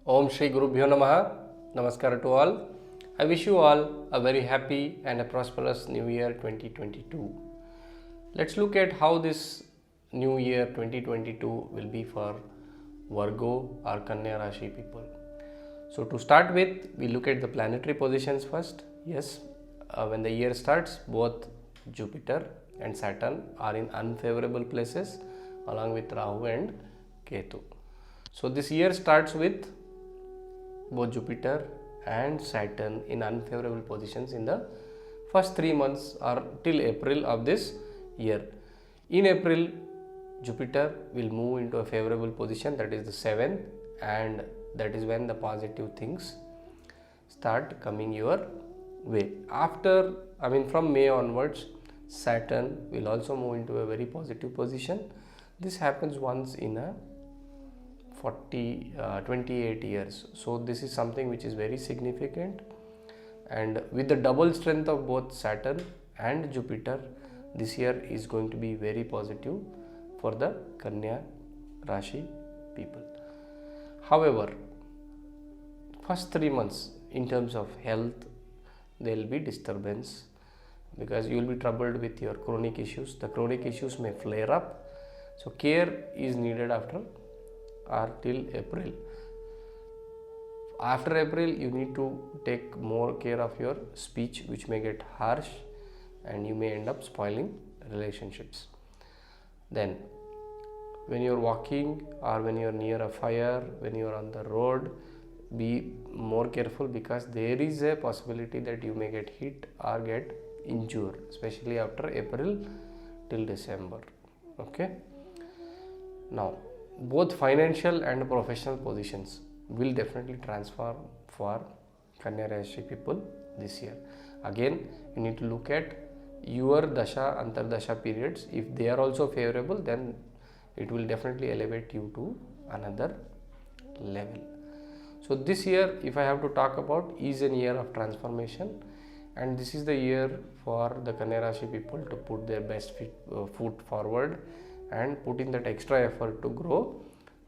Om Shri Gurubhyo Namaha. Namaskar to all. I wish you all a very happy and a prosperous New Year 2022. Let's look at how this New Year 2022 will be for Virgo or Kanya Rashi people. So to start with, we look at the planetary positions first. Yes, when the year starts, both Jupiter and Saturn are in unfavorable places along with Rahu and Ketu. So this year starts with both Jupiter and Saturn in unfavorable positions in the first 3 months or till April of this year. In April, Jupiter will move into a favorable position, that is the 7th, and that is when the positive things start coming your way. From May onwards, Saturn will also move into a very positive position. This happens once in a 28 years. So this is something which is very significant, and with the double strength of both Saturn and Jupiter, this year is going to be very positive for the Kanya Rashi people. However, first 3 months in terms of health, there will be disturbance because you will be troubled with your chronic issues. The chronic issues may flare up, so care is needed after or till April. After April, you need to take more care of your speech, which may get harsh and you may end up spoiling relationships. Then when you are walking or when you are near a fire, when you are on the road, be more careful because there is a possibility that you may get hit or get injured, especially after April till December. Okay. Now, both financial and professional positions will definitely transform for Kanya Rashi people this year. Again, you need to look at your Dasha, Antardasha periods. If they are also favorable, then it will definitely elevate you to another level. So this year, if I have to talk about, is a year of transformation, and this is the year for the Kanya Rashi people to put their best foot forward and put in that extra effort to grow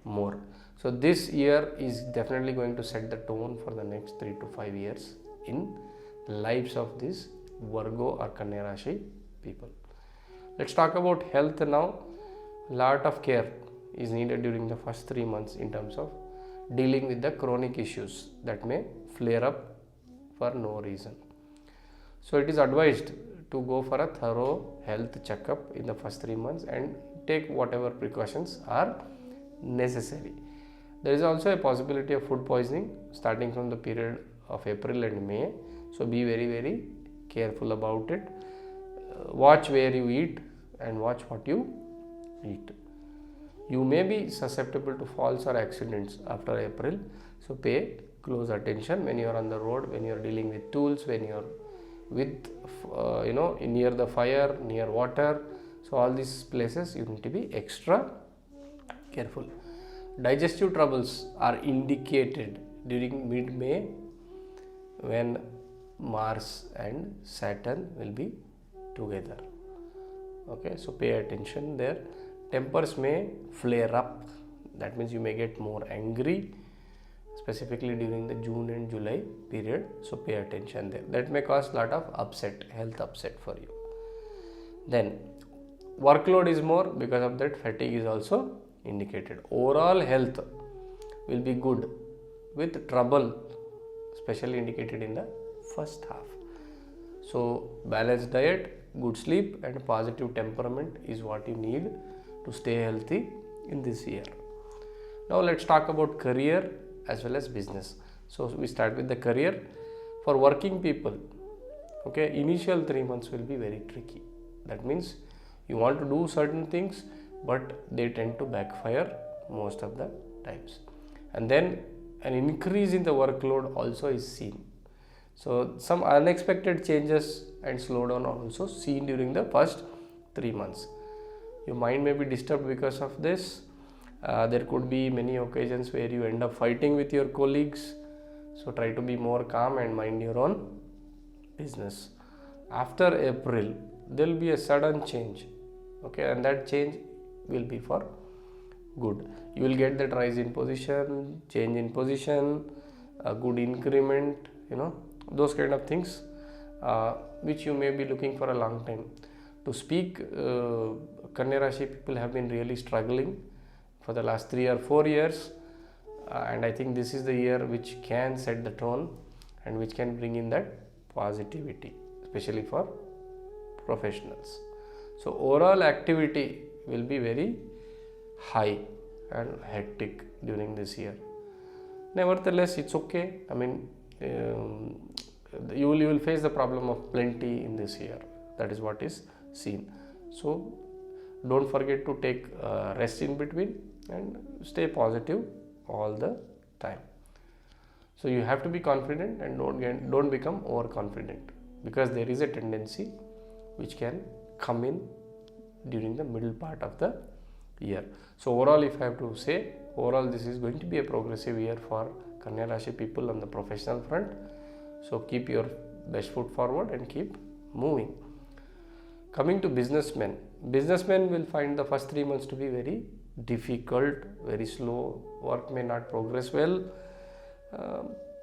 more. So this year is definitely going to set the tone for the next 3 to 5 years in the lives of these Virgo or Kanya Rashi people. Let's talk about health now. Lot of care is needed during the first 3 months in terms of dealing with the chronic issues that may flare up for no reason. So it is advised to go for a thorough health checkup in the first 3 months and take whatever precautions are necessary. There is also a possibility of food poisoning starting from the period of April and May. So be very, very careful about it. Watch where you eat and watch what you eat. You may be susceptible to falls or accidents after April. So pay close attention when you are on the road, when you are dealing with tools, when you are with near the fire, near water. So all these places you need to be extra careful. Digestive troubles are indicated during mid-May when Mars and Saturn will be together. Okay, so pay attention there. Tempers may flare up. That means you may get more angry, specifically during the June and July period. So pay attention there. That may cause a lot of health upset for you. Then workload is more, because of that fatigue is also indicated. Overall health will be good with trouble especially indicated in the first half. So balanced diet, good sleep and positive temperament is what you need to stay healthy in this year. Now let's talk about career as well as business. So we start with the career. For working people, okay, initial 3 months will be very tricky. That means you want to do certain things, but they tend to backfire most of the times. And then an increase in the workload also is seen. So some unexpected changes and slowdown are also seen during the first 3 months. Your mind may be disturbed because of this. There could be many occasions where you end up fighting with your colleagues. So try to be more calm and mind your own business. After April, there will be a sudden change. Okay, and that change will be for good. You will get that rise in position, change in position, a good increment, those kind of things which you may be looking for a long time. To speak, Kanya Rashi people have been really struggling for the last 3 or 4 years, and I think this is the year which can set the tone and which can bring in that positivity, especially for professionals. So overall activity will be very high and hectic during this year. Nevertheless, it's okay. I mean, you will face the problem of plenty in this year. That is what is seen. So don't forget to take rest in between and stay positive all the time. So you have to be confident and don't become overconfident, because there is a tendency which can come in during the middle part of the year. So overall, if I have to say, overall this is going to be a progressive year for Kanya Rashi people on the professional front. So keep your best foot forward and keep moving. Coming to businessmen will find the first 3 months to be very difficult, very slow. Work may not progress well.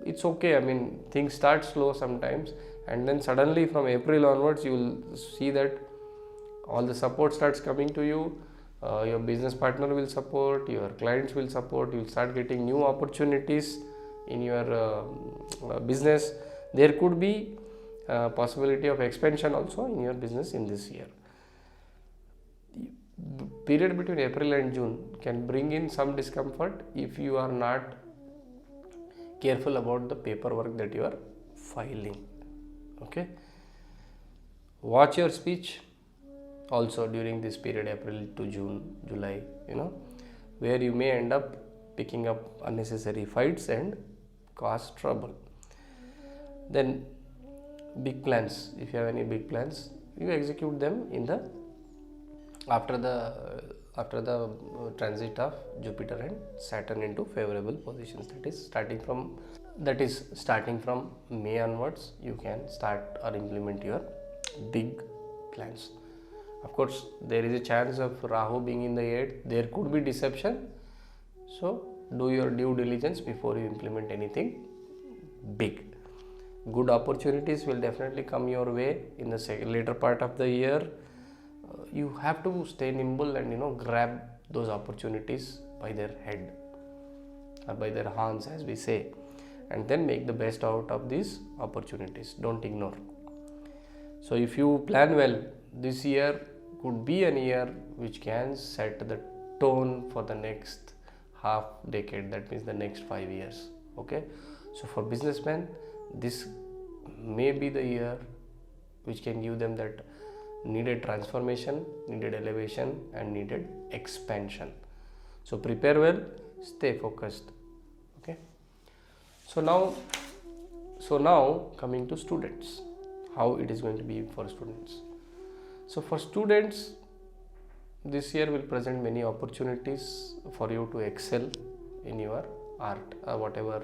It's okay. I mean, things start slow sometimes, and then suddenly from April onwards you will see that all the support starts coming to you. Your business partner will support, your clients will support, you will start getting new opportunities in your business. There could be possibility of expansion also in your business in this year. The period between April and June can bring in some discomfort if you are not careful about the paperwork that you are filing. Okay, watch your speech also during this period, April to June, July, where you may end up picking up unnecessary fights and cause trouble. Then big plans, if you have any big plans, you execute them in the after the transit of Jupiter and Saturn into favorable positions. That is starting from May onwards, you can start or implement your big plans. Of course, there is a chance of Rahu being in the 8th. There could be deception. So do your due diligence before you implement anything big. Good opportunities will definitely come your way in the later part of the year. You have to stay nimble and grab those opportunities by their head or by their horns, as we say, and then make the best out of these opportunities. Don't ignore. So if you plan well, this year could be a year which can set the tone for the next half decade, that means the next 5 years. Okay, so for businessmen, this may be the year which can give them that needed transformation, needed elevation and needed expansion. So prepare well, stay focused. Okay, so now coming to students, how it is going to be for students. So for students, this year will present many opportunities for you to excel in your art or whatever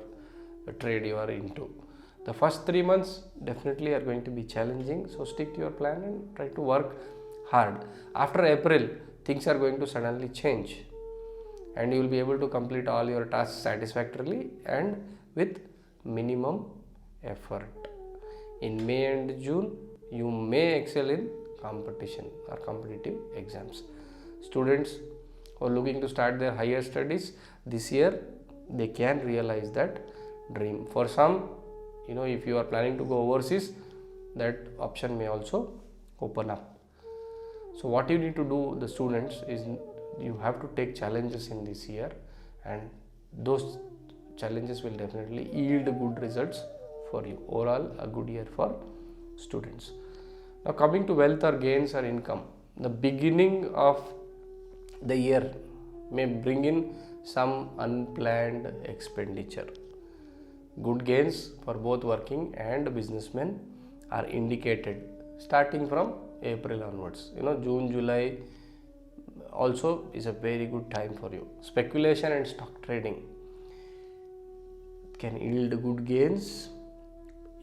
trade you are into. The first 3 months definitely are going to be challenging, so stick to your plan and try to work hard. After April, things are going to suddenly change and you will be able to complete all your tasks satisfactorily and with minimum effort. In May and June, you may excel in competition or competitive exams. Students who are looking to start their higher studies this year, they can realize that dream. For some, if you are planning to go overseas, that option may also open up. So what you need to do, the students, is you have to take challenges in this year, and those challenges will definitely yield good results for you. Overall, a good year for students. Now coming to wealth or gains or income, the beginning of the year may bring in some unplanned expenditure. Good gains for both working and businessmen are indicated starting from April onwards. June, July also is a very good time for you. Speculation and stock trading can yield good gains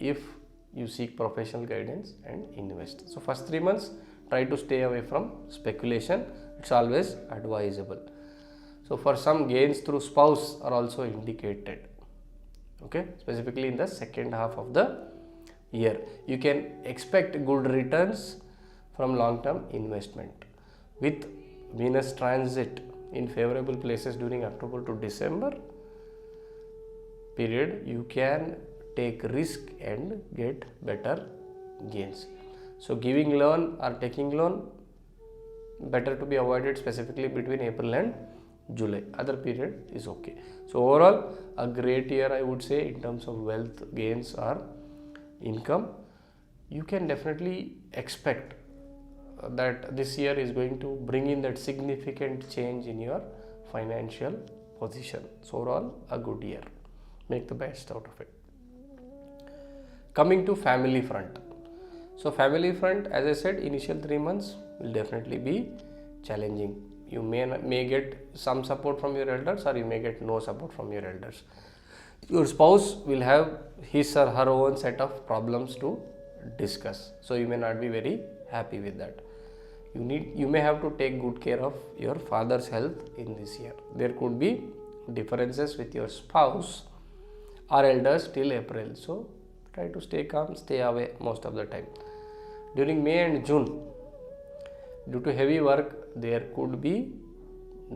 if you seek professional guidance and invest. So first 3 months, try to stay away from speculation. It's always advisable. So for some, gains through spouse are also indicated. Okay, specifically in the second half of the year, you can expect good returns from long-term investment. With Venus transit in favorable places during October to December period, you can take risk and get better gains. So giving loan or taking loan, better to be avoided, specifically between April and July. Other period is okay. So overall, a great year, I would say, in terms of wealth gains or income. You can definitely expect that this year is going to bring in that significant change in your financial position. So overall, a good year. Make the best out of it. Coming to family front. So family front, as I said, initial 3 months will definitely be challenging. You may get some support from your elders, or you may get no support from your elders. Your spouse will have his or her own set of problems to discuss. So you may not be very happy with that. You may have to take good care of your father's health in this year. There could be differences with your spouse or elders till April. So try to stay calm, stay away most of the time. During May and June, due to heavy work, there could be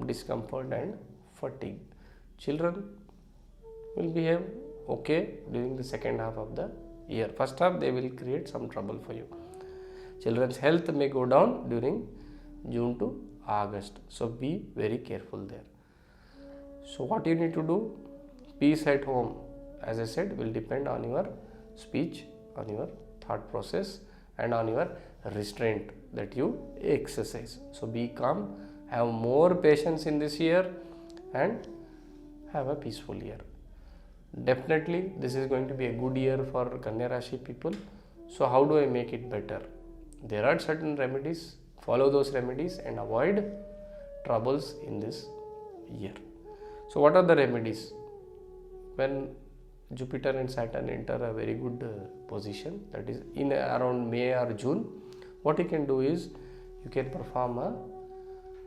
discomfort and fatigue. Children will behave okay during the second half of the year. First half, they will create some trouble for you. Children's health may go down during June to August. So be very careful there. So what you need to do? Peace at home, as I said, will depend on your speech, on your thought process, and on your restraint that you exercise. So be calm, have more patience in this year, and have a peaceful year. Definitely this is going to be a good year for Kanya Rashi people. So how do I make it better? There are certain remedies. Follow those remedies and avoid troubles in this year. So what are the remedies? When Jupiter and Saturn enter a very good position, that is in around May or June, what you can do is you can perform a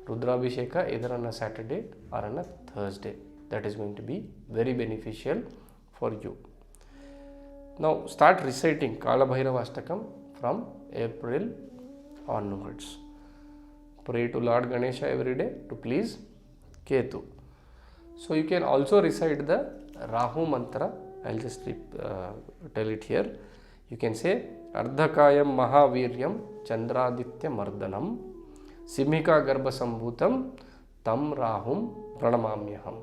Rudrabhisheka either on a Saturday or on a Thursday. That is going to be very beneficial for you. Now start reciting Kala Bhairava Ashtakam from April onwards. Pray to Lord Ganesha every day to please Ketu. So you can also recite the Rahu mantra. I'll just tell it here. You can say Ardhakayam Mahaviryam Chandraditya Mardanam Simhika Garbha Sambhutam Tam Rahum Pranamamyaham.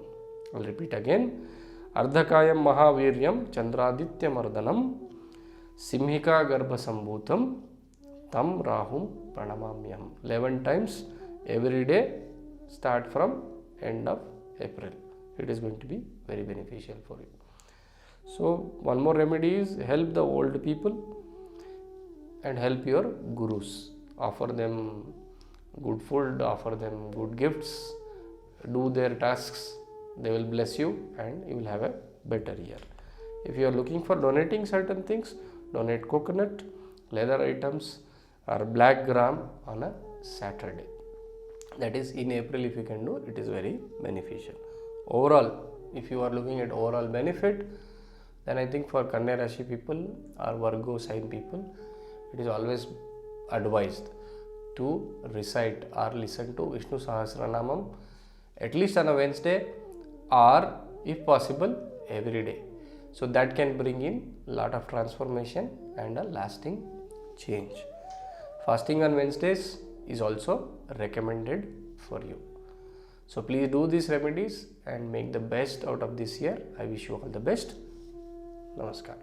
I'll repeat again. Ardhakayam Mahaviryam Chandraditya Mardanam Simhika Garbha Sambhutam Tam Rahum Pranamamyaham. 11 times every day, start from end of April. It is going to be very beneficial for you. So one more remedy is help the old people and help your gurus. Offer them good food, offer them good gifts, do their tasks. They will bless you and you will have a better year. If you are looking for donating certain things, donate coconut, leather items or black gram on a Saturday. That is in April. If you can do, it is very beneficial. Overall, if you are looking at overall benefit, then I think for Kanya Rashi people or Virgo sign people, it is always advised to recite or listen to Vishnu Sahasranamam at least on a Wednesday, or if possible every day. So that can bring in lot of transformation and a lasting change. Fasting on Wednesdays is also recommended for you. So please do these remedies and make the best out of this year. I wish you all the best. Namaskar.